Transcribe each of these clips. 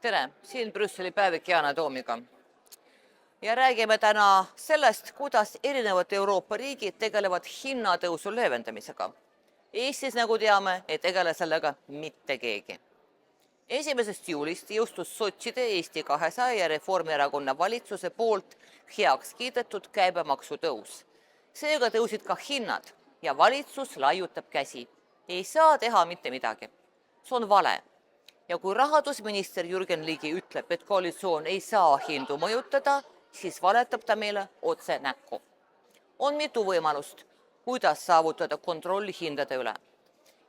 Tere, siin Brüsseli päevik Yana Toomiga. Ja räägime täna sellest, kuidas erinevad Euroopa riigid tegelevad hinnatõusu leevendamisega. Eestis, nagu teame, ei tegele sellega mitte keegi. 1. juulist jõustus sotside, Eesti 200 ja Reformierakonna valitsuse poolt heaks kiidetud käibemaksu tõus. Seega tõusid ka hinnad ja valitsus laiutab käsi. Ei saa teha mitte midagi. See on vale. Ja kui rahandusminister Jürgen Ligi ütleb, et koalitsioon ei saa hindu mõjutada, siis valetab ta meile otse näkku. On mitu võimalust, kuidas saavutada kontrolli hindade üle.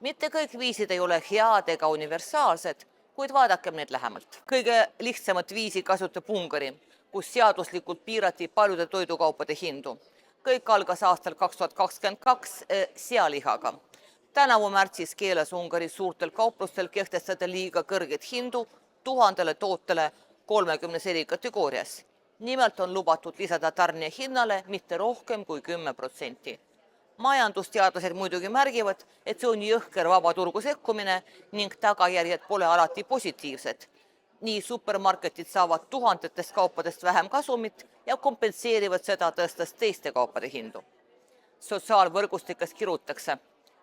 Mitte kõik viisid ei ole head ega universaalsed, kuid vaadakem need lähemalt. Kõige lihtsamat viisi kasutab Ungari, kus seaduslikult piirati paljude toidukaupade hindu. Kõik algas aastal 2022 sealihaga. Tänavu märtsis keelas Ungari suurtel kauplustel kehtestada liiga kõrget hindu 1000 tootele 30 eri kategoorias. Nimelt on lubatud lisada tarnija hinnale mitte rohkem kui 10%. Majandusteadlased muidugi märgivad, et see on jõhker vabaturgu sekkumine ning tagajärjed pole alati positiivsed. Nii supermarketid saavad tuhandetest kaupadest vähem kasumit ja kompenseerivad seda tõstes teiste kaupade hindu. Sotsiaalvõrgustikes kirutakse.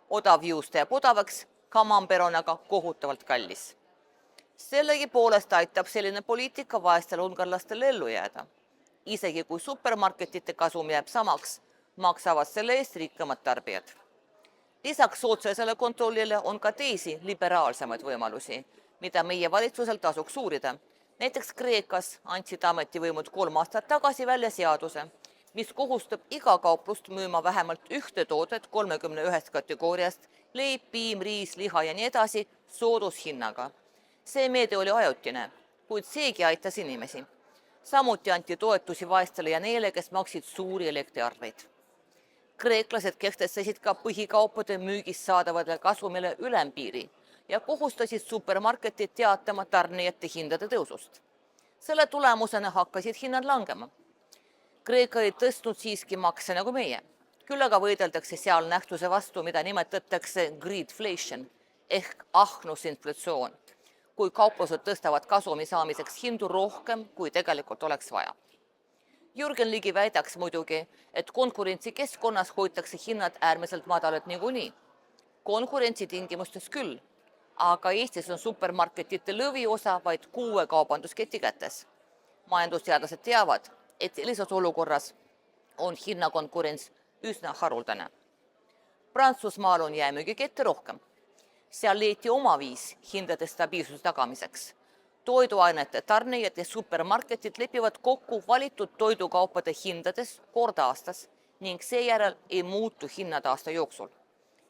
Odav juust jääb odavaks, kamamber on aga kohutavalt kallis. Sellegi poolest aitab selline poliitika vaestel ungarlastel ellu jääda. Isegi kui supermarketite kasum jääb samaks, maksavad selle eest rikkamad tarbijad. Lisaks otsesele kontrollile on ka teisi liberaalsemaid võimalusi, mida meie valitsusel tasuks uurida. Näiteks Kreekas andsid ametivõimud 3 aastat tagasi välja seaduse, mis kohustab iga kauplust müüma vähemalt ühte toodet 31 kategooriast, leib, piim, riis, liha ja nii edasi soodushinnaga. See meede oli ajutine, kuid seegi aitas inimesi. Samuti anti toetusi vaestele ja neile, kes maksid suuri elektriarveid. Kreeklased kehtestasid ka põhikaupade müügist saadavale kasumile ülempiiri ja kohustasid supermarketid teatama tarnijate hindade tõusust. Selle tulemusena hakkasid hinnad langema. Kreeka ei tõstnud siiski makse nagu meie. Küll aga võideldakse seal nähtuse vastu, mida nimetatakse greedflation ehk ahnusinflatsioon, kui kauplused tõstavad kasumi saamiseks hindu rohkem, kui tegelikult oleks vaja. Jürgen Ligi väidaks muidugi, et konkurentsikeskkonnas hoitakse hinnad äärmiselt madalad niikuinii. Konkurentsi tingimustes küll, aga Eestis on supermarketite lõviosa vaid 6 kaubandusketi kätes. Majandusteadlased teavad, et sellises olukorras on hinnakonkurents üsna haruldane. Prantsusmaal on jäämüügikette rohkem. Seal leiti oma viis hindade stabiilsuse tagamiseks. Toiduainete tarnijad ja supermarketid lepivad kokku valitud toidukaupade hindades kord aastas ning seejärel ei muutu hinnad aasta jooksul.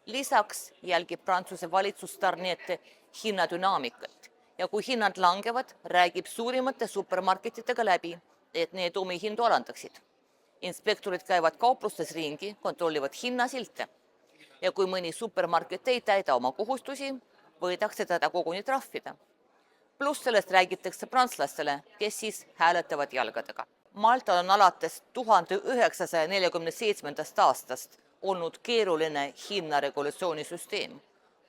Lisaks jälgib Prantsuse valitsus tarnijate hinnadünaamikat ja kui hinnad langevad, räägib suurimate supermarketitega läbi, et need omi hindu alandaksid. Inspektorid käivad kauplustes ringi, kontrollivad hinnasilte. Ja kui mõni supermarket ei täida oma kohustusi, võidakse teda koguni trahvida. Pluss sellest räägitakse prantslastele, kes siis hääletavad jalgadega. Maltal on alates 1947. aastast olnud keeruline hinnaregulatsioonisüsteem.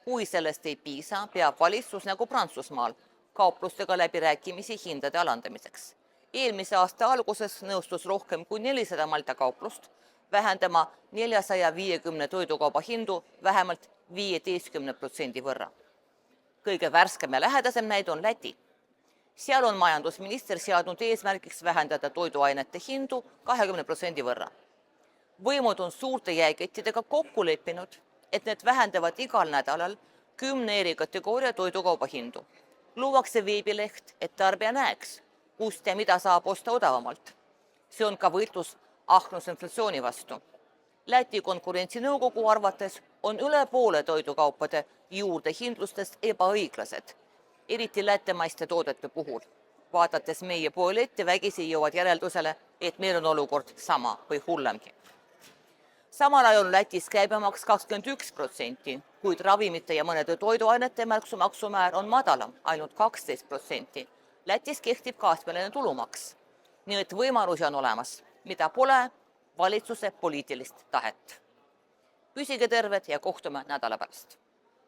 Kui sellest ei piisa, peab valitsus nagu Prantsusmaal kauplustega läbirääkimisi hindade alandamiseks. Eelmise aasta alguses nõustus rohkem kui 400 Malta kauplust vähendama 450 toidukauba hindu vähemalt 15% võrra. Kõige värskem ja lähedasem näide on Läti. Seal on majandusminister seadnud eesmärgiks vähendada toiduainete hindu 20% võrra. Võimud on suurte jäikettidega kokku leppinud, et need vähendavad igal nädalal 10 eri kategooria toidukauba hindu. Luuakse veebileht, et tarbija näeks, kust ja mida saab osta odavamalt. See on ka võitlus ahnusinflatsiooni vastu. Läti konkurentsinõukogu arvates on üle poole toidukaupade juurdehindlustest ebaõiglased, eriti lätemaiste toodete puhul. Vaadates meie pooleti vägisi jõuavad järeldusele, et meil on olukord sama või hullemgi. Samal ajal on Lätis käibemaks 21%, kuid ravimite ja mõnede toiduainete maksumäär on madalam, ainult 12%. Lätis kehtib kaaspealine tulumaks. Nii et võimalusi on olemas, mida pole valitsuse poliitilist tahet. Püsige terved ja kohtume nädala pärast.